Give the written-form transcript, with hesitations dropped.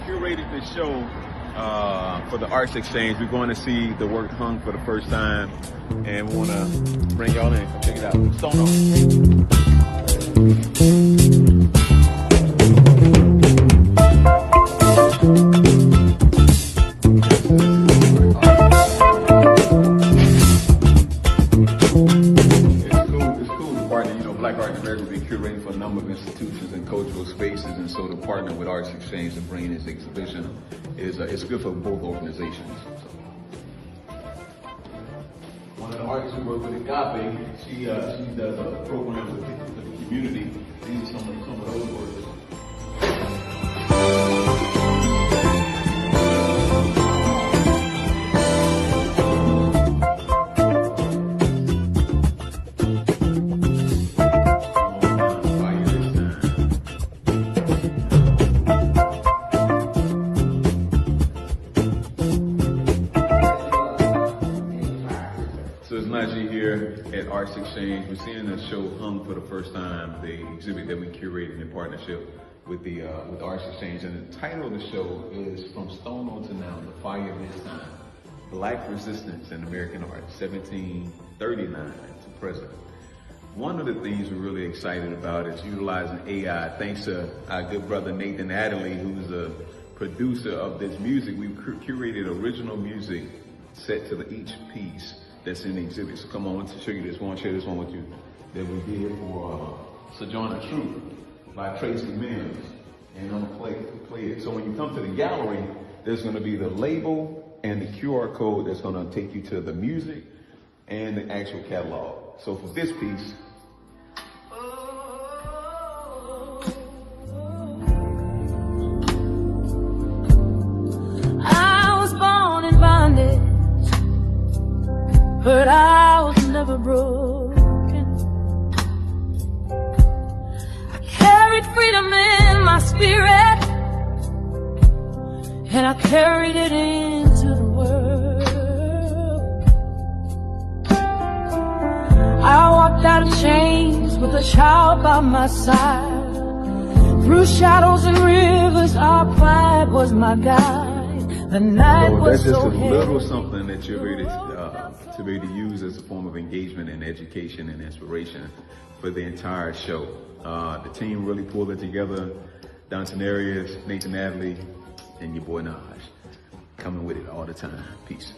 curated this show for the Arts Exchange. We're going to see the work hung for the first time, and we want to bring y'all in. Come check it out. Stono. Black Art in America will be curating for a number of institutions and cultural spaces, and so to partner with Arts Exchange to bring this exhibition is it's good for both organizations. So. One of the artists who work with Agape, she does a program with the community. These are some of those works. Here at Arts Exchange, we're seeing the show hung for the first time, the exhibit that we curated in partnership with the Arts Exchange, and the title of the show is From Stono to Now, The Fire of This Time, Black Resistance in American Art, 1739 to present. One of the things we're really excited about is utilizing AI. Thanks to our good brother Nathan Adderley, who's the producer of this music. We've curated original music set to each piece that's in the exhibit. So come on, let's show you this one, share this one with you, that we did for Sojourner Truth by Tracy Mims. And I'm gonna play it. So when you come to the gallery, there's gonna be the label and the QR code that's gonna take you to the music and the actual catalog. So for this piece, I was born in bondage, but I was never broken. I carried freedom in my spirit, and I carried it into the world. I walked out of chains with a child by my side. Through shadows and rivers, our pride was my guide. The night was that's just so a heavy. little something that you're ready to be able to use as a form of engagement and education and inspiration for the entire show. The team really pulled it together. Donson Arias, Nathan Adley, and your boy Naj, coming with it all the time. Peace.